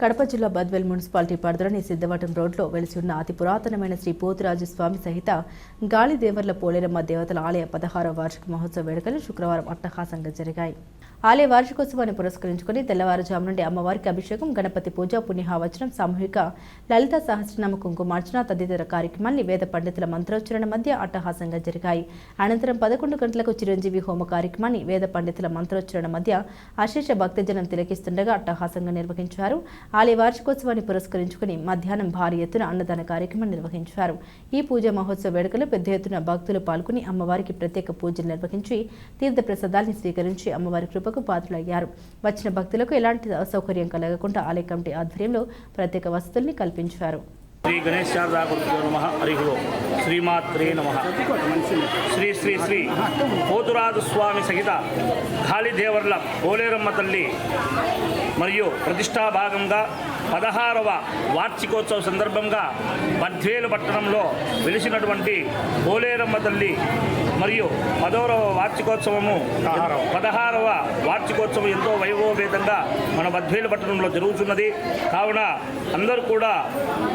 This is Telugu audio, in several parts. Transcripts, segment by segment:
కడప జిల్లా బద్వేల్ మున్సిపాలిటీ పరిధిలోని సిద్ధవటం రోడ్లో వెలిసి ఉన్న అతి పురాతనమైన శ్రీ పోతురాజు స్వామి సహిత గాలిదేవర్ల పోలేరమ్మ దేవతల ఆలయ 16వ వార్షిక మహోత్సవ వేడుకలు శుక్రవారం అట్టహాసంగా జరిగాయి. ఆలయ వార్షికోత్సవాన్ని పురస్కరించుకుని తెల్లవారుజాము నుండి అమ్మవారికి అభిషేకం, గణపతి పూజ, పుణ్యాహవచనం, సామూహిక లలిత సహస్రనామ కుంకుమార్చన తదితర కార్యక్రమాన్ని వేద పండితుల మంత్రోచ్చరణ మధ్య అట్టహాసంగా జరిగాయి. అనంతరం 11 గంటలకు చిరంజీవి హోమ కార్యక్రమాన్ని వేద పండితుల మంత్రోచ్చరణ మధ్య అశేష భక్తజనం తిలకిస్తుండగా అట్టహాసంగా నిర్వహించారు. ఆలయ వార్షికోత్సవాన్ని పురస్కరించుకుని మధ్యాహ్నం భారీ ఎత్తున అన్నదాన కార్యక్రమం నిర్వహించారు. ఈ పూజా మహోత్సవ వేడుకలు పెద్ద ఎత్తున భక్తులు పాల్గొని అమ్మవారికి ప్రత్యేక పూజలు నిర్వహించి తీర్థ ప్రసాదాన్ని స్వీకరించి అమ్మవారి కృపకు పాత్రులయ్యారు. వచ్చిన భక్తులకు ఎలాంటి అసౌకర్యం కలగకుండా ఆలయ కమిటీ ఆధ్వర్యంలో ప్రత్యేక వసతుల్ని కల్పించారు. శ్రీ గణేశ శారదా గురుభ్యో నమః. హరి ఓం. శ్రీమాత్రే నమః. శ్రీ శ్రీ శ్రీ పోతురాజు స్వామి సహిత గాలిదేవర్ల పోలేరమ్మ తల్లి మరియు ప్రతిష్టా భాగంగా 16వ వార్షికోత్సవ సందర్భంగా బద్వేలు పట్టణంలో వెలిసినటువంటి పోలేరమ్మ తల్లి మరియు 10వ వార్షికోత్సవము 16వ వార్షికోత్సవం ఎంతో వైభవపేతంగా మన బద్వేలు పట్టణంలో జరుగుతున్నది. కావున అందరూ కూడా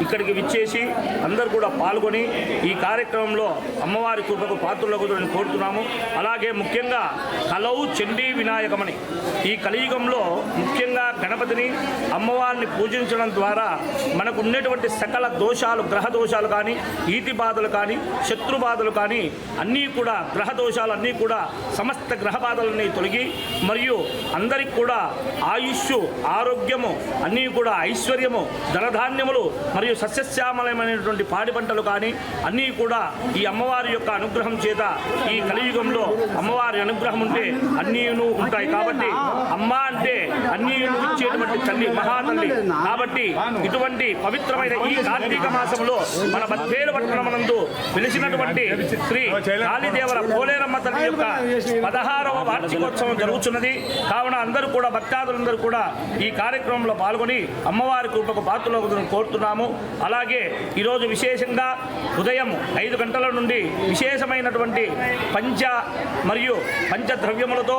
ఇక్కడికి విచ్చేసి అందరూ కూడా పాల్గొని ఈ కార్యక్రమంలో అమ్మవారి కృపకు పాత్రులగుదని కోరుతున్నాము. అలాగే ముఖ్యంగా కలవు చండీ వినాయకమని ఈ కలియుగంలో ముఖ్యంగా గణపతిని అమ్మవారిని పూజించడం ద్వారా మనకు ఉన్నటువంటి సకల దోషాలు, గ్రహ దోషాలు కానీ, ఈతి బాధలు కానీ, శత్రు బాధలు కానీ అన్నీ కూడా గ్రహ దోషాలు అన్నీ కూడా సమస్త గ్రహ బాధలన్నీ తొలగి మరియు అందరికి కూడా ఆయుష్, ఆరోగ్యము అన్నీ కూడా ఐశ్వర్యము, ధనధాన్యములు మరియు సస్యశ్యామలమైనటువంటి పాడి పంటలు కానీ అన్నీ కూడా ఈ అమ్మవారి యొక్క అనుగ్రహం చేత ఈ కలియుగంలో అమ్మవారి అనుగ్రహం ఉంటే అన్నీ ఉంటాయి. కాబట్టి అమ్మ అంటే అన్నీ ఇచ్చేటువంటి తల్లి, మహాతల్లి. కాబట్టి ఇటువంటి పవిత్రమైన ఈ కార్తీక మాసంలో మన బద్వేలు పట్టణమునందు వెలిసినటువంటి శ్రీ గాలిదేవర పోలేరమ్మ తల్లి యొక్క 16వ వార్షికోత్సవం జరుగుతున్నది. కావున అందరూ కూడా భక్తాదులందరూ కూడా ఈ కార్యక్రమంలో పాల్గొని అమ్మవారి కృపకు పాత్రలు కోరుతున్నాము. అలాగే ఈరోజు విశేషంగా ఉదయం 5 గంటల నుండి విశేషమైనటువంటి మరియు పంచద్రవ్యములతో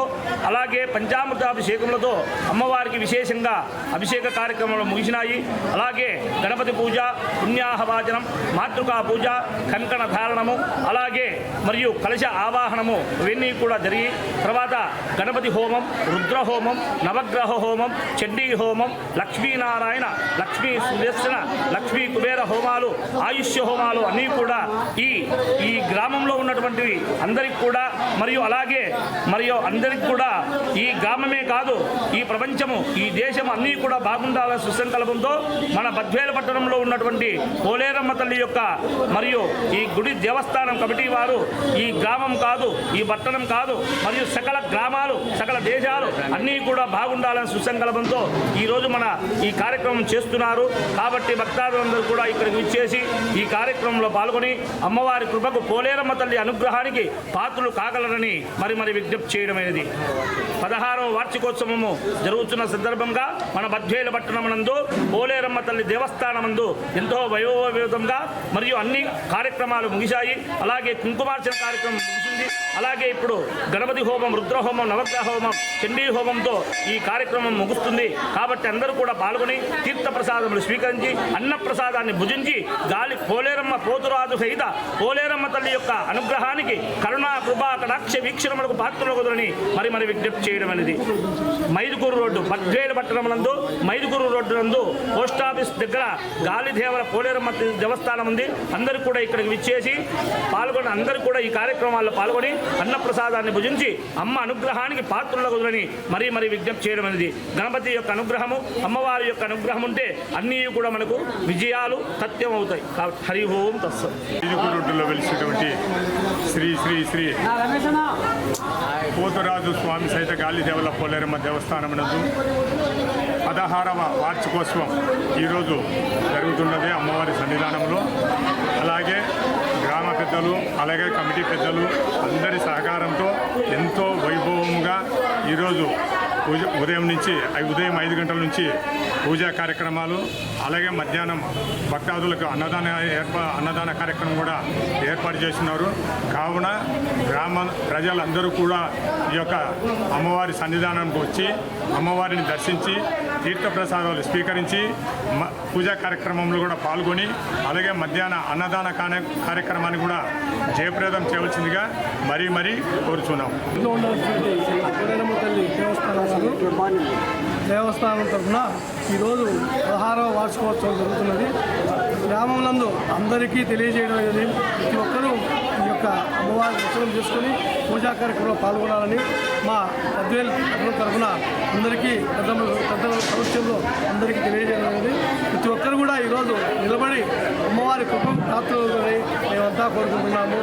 అలాగే పంచామృతాభిషేకములతో అమ్మవారికి విశేషంగా అభిషేక కార్యక్రమాలు ముగిసినాయి. అలాగే గణపతి పూజ, పుణ్యాహవాచనం, మాతృకా పూజ, కంకణ ధారణము, అలాగే మరియు కలశ ఆవాహనము ఇవన్నీ కూడా జరిగి తర్వాత గణపతి హోమం, రుద్రహోమం, నవగ్రహ హోమం, చండీ హోమం, లక్ష్మీనారాయణ, లక్ష్మీ సుదర్శన, లక్ష్మీ కుబేర హోమాలు, ఆయుష్య హోమాలు అన్నీ కూడా ఈ గ్రామంలో ఉన్నటువంటివి అందరికి కూడా మరియు అందరికి కూడా ఈ గ్రామమే కాదు ఈ ప్రపంచము, ఈ దేశం అన్నీ కూడా బాగుండాలని సుసంకల్పంతో మన బద్వేలు పట్టణంలో ఉన్నటువంటి పోలేరమ్మ తల్లి యొక్క మరియు ఈ గుడి దేవస్థానం కమిటీ వారు ఈ గ్రామం కాదు, ఈ పట్టణం కాదు మరియు సకల గ్రామాలు, సకల దేశాలు అన్నీ కూడా బాగుండాలని సుసంకల్పంతో ఈరోజు మన ఈ కార్యక్రమం చేస్తున్నారు. కాబట్టి భక్తాదులందరూ కూడా ఇక్కడికి విచ్చేసి ఈ కార్యక్రమంలో పాల్గొని అమ్మవారి కృపకు, పోలేరమ్మ తల్లి అనుగ్రహానికి పాత్రులు కాగలరని మరి విజ్ఞప్తి చేయడమైనది. 16వ వార్షికోత్సవము జరుగుతున్న సందర్భంగా మన బద్వేలు పట్టణమునందు పోలేరమ్మ తల్లి దేవస్థానమందు ఎంతో వైభవంగా మరియు అన్ని కార్యక్రమాలు ముగిశాయి. అలాగే కుంకుమార్చన కార్యక్రమం ముగిసింది. అలాగే ఇప్పుడు గణపతి హోమం, రుద్రహోమం, నవగ్రహ హోమం, చండీ హోమంతో ఈ కార్యక్రమం ముగుస్తుంది. కాబట్టి అందరూ కూడా పాల్గొని తీర్థ ప్రసాదములు స్వీకరించి అన్న ప్రసాదాన్ని భుజించి పోలేరమ్మ పోతురాజు సహిత పోలేరమ్మ తల్లి యొక్క అనుగ్రహానికి కరుణా కృపా కటాక్ష వీక్షణములకు పాత్రలగుదురని మరి విజ్ఞప్తి చేయడం అనేది. మైదుకూరు రోడ్డు, బద్వేలు పట్టణమునందు మైదుకూరు రోడ్డు నందు పోస్ట్ ఆఫీస్ దగ్గర గాలిదేవర పోలేరమ్మ దేవస్థానం ఉంది. అందరూ కూడా ఇక్కడికి విచ్చేసి పాల్గొని అందరూ కూడా ఈ కార్యక్రమాల్లో పాల్గొని అన్న ప్రసాదాన్ని భుజించి అమ్మ అనుగ్రహానికి పాత్రలగుదురని మరి విజ్ఞప్తి చేయడం అనేది. గణపతి యొక్క అనుగ్రహము, అమ్మవారి యొక్క అనుగ్రహం ఉంటే అన్నీ కూడా మనకు విజయాలు సత్యం అవుతాయి. కాబట్టి హరి ఓం తస్సత్. మైదుకూరు రోడ్డులో వెలిసినటువంటి శ్రీ శ్రీ శ్రీ పోతురాజు స్వామి సహిత గాలిదేవల పోలేరమ్మ దేవస్థానం నందు 16వ వార్షికోత్సవం ఈరోజు జరుగుతున్నది అమ్మవారి సన్నిధానంలో. అలాగే గ్రామ పెద్దలు, అలాగే కమిటీ పెద్దలు అందరి సహకారంతో ఎంతో వైభవంగా ఈరోజు ఉదయం 5 గంటల నుంచి పూజా కార్యక్రమాలు, అలాగే మధ్యాహ్నం భక్తాదులకు అన్నదాన కార్యక్రమం కూడా ఏర్పాటు చేస్తున్నారు. కావున గ్రామ ప్రజలందరూ కూడా ఈ యొక్క అమ్మవారి సన్నిధానానికి వచ్చి అమ్మవారిని దర్శించి తీర్థప్రసాదాలు స్వీకరించి పూజా కార్యక్రమంలో కూడా పాల్గొని అలాగే మధ్యాహ్న అన్నదాన కార్యక్రమాన్ని కూడా జయప్రదం చేయవలసిందిగా మరీ కోరుచున్నాం. దేవస్థానం తరఫున ఈరోజు 16వ వార్షికోత్సవం జరుగుతున్నది. గ్రామంలో అందరికీ తెలియజేయడం అనేది ప్రతి ఒక్కరూ ఈ యొక్క అమ్మవారి దర్శనం చేసుకుని పూజా కార్యక్రమంలో పాల్గొనాలని మా పద్వేలు తరఫున అందరికీ పెద్దల సమక్షంలో అందరికీ తెలియజేయడం అనేది ప్రతి ఒక్కరు కూడా ఈరోజు నిలబడి అమ్మవారి కృప ప్రార్థనలు మేమంతా కోరుకుంటున్నాము.